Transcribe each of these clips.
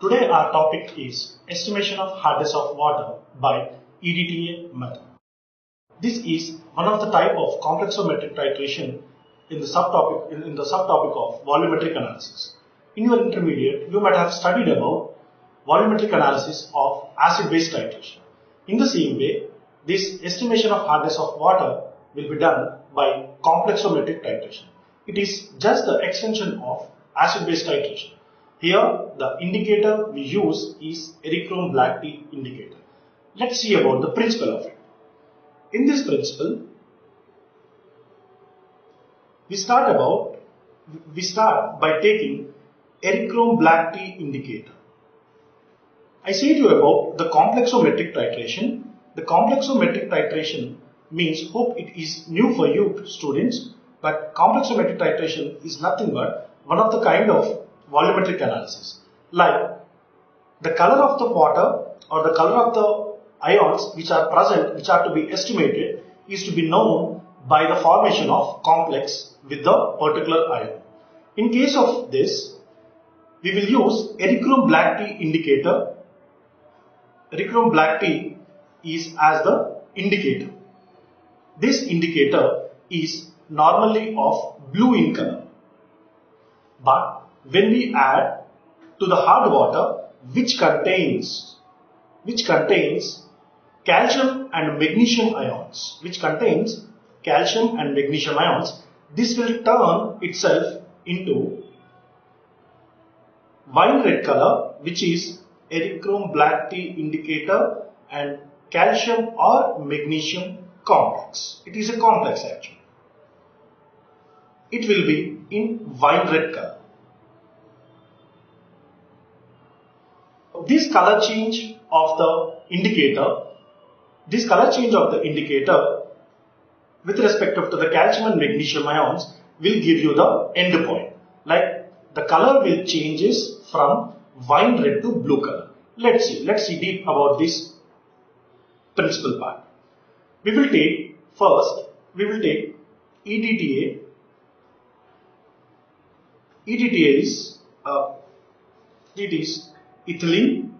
Today our topic is estimation of hardness of water by EDTA method. This is one of the type of complexometric titration in the subtopic of volumetric analysis. In your intermediate, you might have studied about volumetric analysis of acid-base titration. In the same way, this estimation of hardness of water will be done by complexometric titration. It is just the extension of acid-base titration. Here, the indicator we use is Erichrome black tea indicator. Let's see about the principle of it. In this principle, we start by taking Erichrome black tea indicator. I said to you about the complexometric titration. The complexometric titration means, hope it is new for you students, but complexometric titration is nothing but one of the kind of volumetric analysis. Like the color of the water or the color of the ions which are present, which are to be estimated, is to be known by the formation of complex with the particular ion. In case of this, we will use Erichrome black tea indicator. Erichrome black tea is as the indicator. This indicator is normally of blue in color, but when we add to the hard water which contains calcium and magnesium ions, this will turn itself into wine red color, which is Erichrome black tea indicator and calcium or magnesium complex. It is a complex actually. It will be in wine red color. This color change of the indicator with respect to the calcium and magnesium ions will give you the end point. Like the color will changes from wine red to blue color. Let's see deep about this principal part. We will take EDTA. EDTA is ethylene,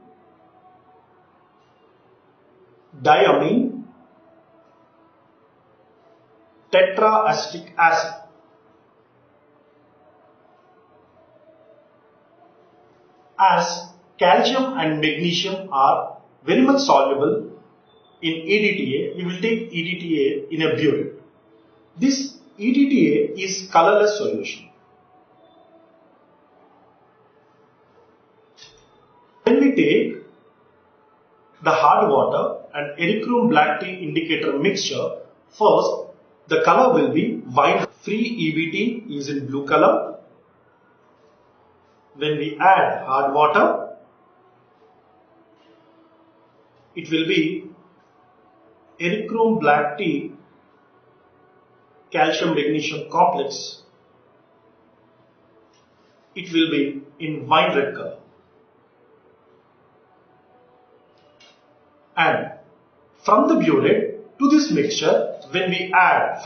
diamine, tetraacetic acid. As calcium and magnesium are very much soluble in EDTA, we will take EDTA in a burette. This EDTA is colorless solution. When we take the hard water and Erichrome black tea indicator mixture, first the color will be wine. Free EBT is in blue color. When we add hard water, it will be Erichrome black tea calcium magnesium complex. It will be in wine red color. And from the burette to this mixture, when we add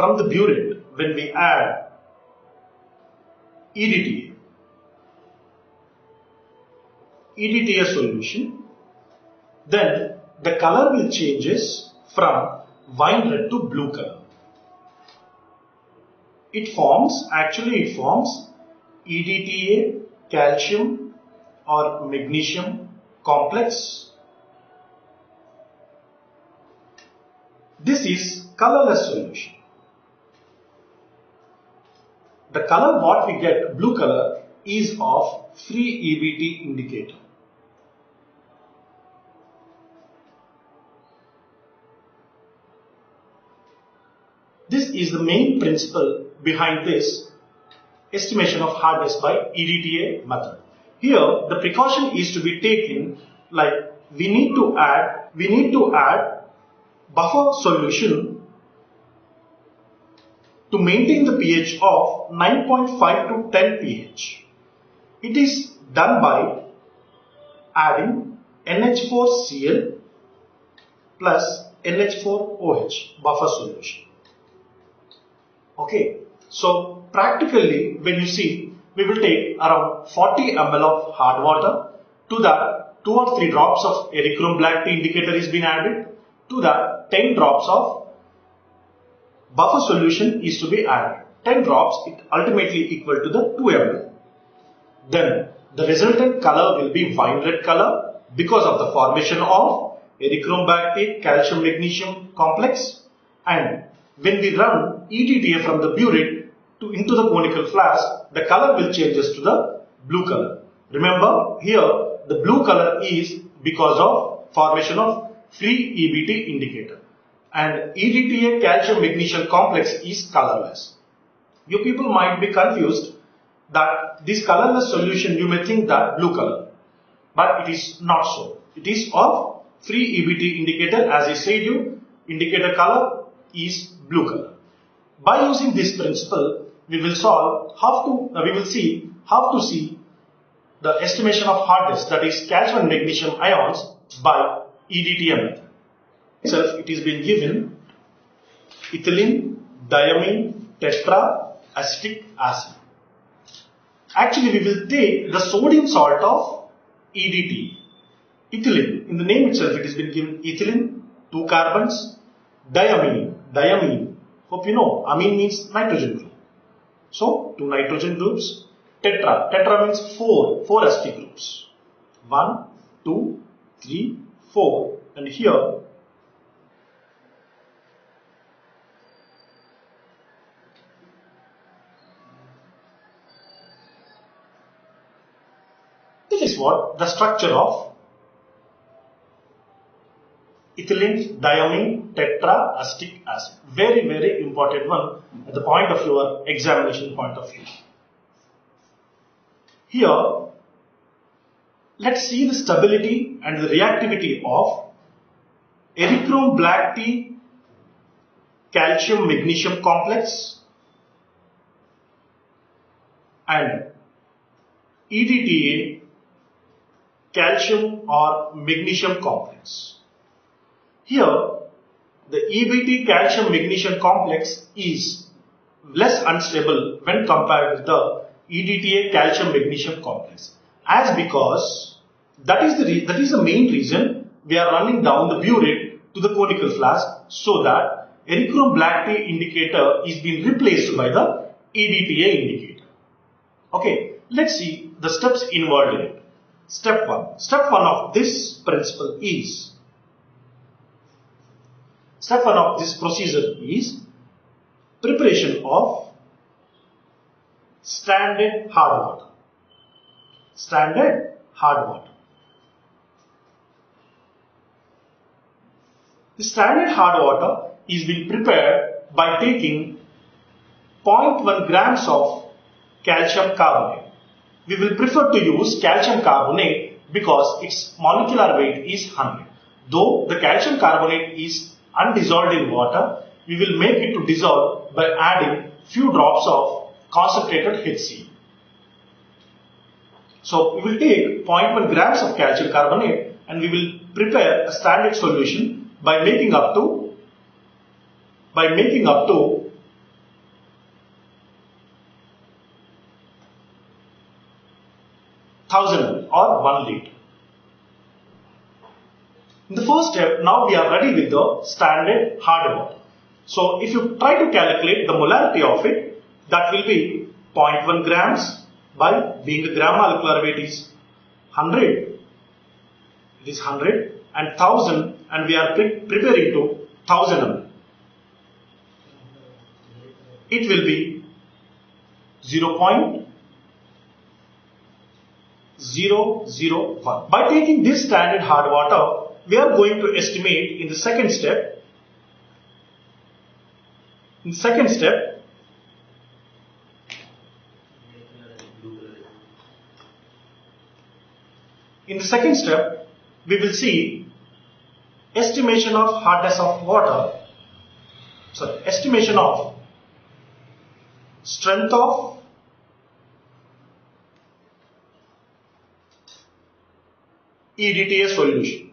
EDTA solution, then the color will changes from wine red to blue color. It forms EDTA calcium or magnesium complex. This is colorless solution. The color what we get, blue color, is of free EBT indicator. This is the main principle behind this estimation of hardness by EDTA method. Here the precaution is to be taken, like we need to add buffer solution to maintain the pH of 9.5 to 10 pH. It is done by adding NH4Cl plus NH4OH buffer solution. Okay, so practically when you see, we will take around 40 ml of hard water To that, 2 or 3 drops of Erichrome black tea indicator is been added. To that, 10 drops of buffer solution is to be added. 10 drops, it ultimately equal to the 2 ml. Then the resultant color will be wine red color because of the formation of Erichrome black tea calcium magnesium complex. And when we run EDTA from the burette into the conical flask, the color will changes to the blue color. Remember, here the blue color is because of formation of free EBT indicator, and EDTA calcium magnesium complex is colorless. You people might be confused that this colorless solution, you may think that blue color, but it is not so. It is of free EBT indicator. As I said you, indicator color is blue color. By using this principle, we will see how to see the estimation of hardness, that is calcium and magnesium ions, by EDTA method. Itself, it is been given ethylene, diamine, tetraacetic acid. Actually, we will take the sodium salt of EDTA. Ethylene, in the name itself, it has been given ethylene, 2 carbons, diamine, hope you know, amine means nitrogen group. So, 2 nitrogen groups. Tetra means 4 acetic groups. 1, 2, 3, 4, and here this is what the structure of ethylene, diamine, tetraacetic acid. Very, very important one at the point of your examination point of view. Here, let's see the stability and the reactivity of Erichrome black tea calcium magnesium complex and EDTA calcium or magnesium complex. Here, the EBT calcium magnesium complex is less unstable when compared with the EDTA calcium magnesium complex, as because that is the main reason we are running down the burette to the conical flask, so that Erichrome black tea indicator is being replaced by the EDTA indicator. Okay, let's see the steps involved in it. Step 1. Step 1 of this principle is, step 1 of this procedure is preparation of standard hard water. Standard hard water. The standard hard water is being prepared by taking 0.1 grams of calcium carbonate. We will prefer to use calcium carbonate because its molecular weight is 100. Though the calcium carbonate is undissolved in water, we will make it to dissolve by adding few drops of concentrated HCl. So we will take 0.1 grams of calcium carbonate and we will prepare a standard solution by making up to 1000 ml or 1 liter. In the first step, now we are ready with the standard hard water. So if you try to calculate the molarity of it, that will be 0.1 grams by, being a gram molecular weight is 100. It is 100 and 1000, and we are preparing to 1000 ml. It will be 0.001. By taking this standard hard water, we are going to estimate in the second step. In the second step, we will see estimation of hardness of water, estimation of strength of EDTA solution.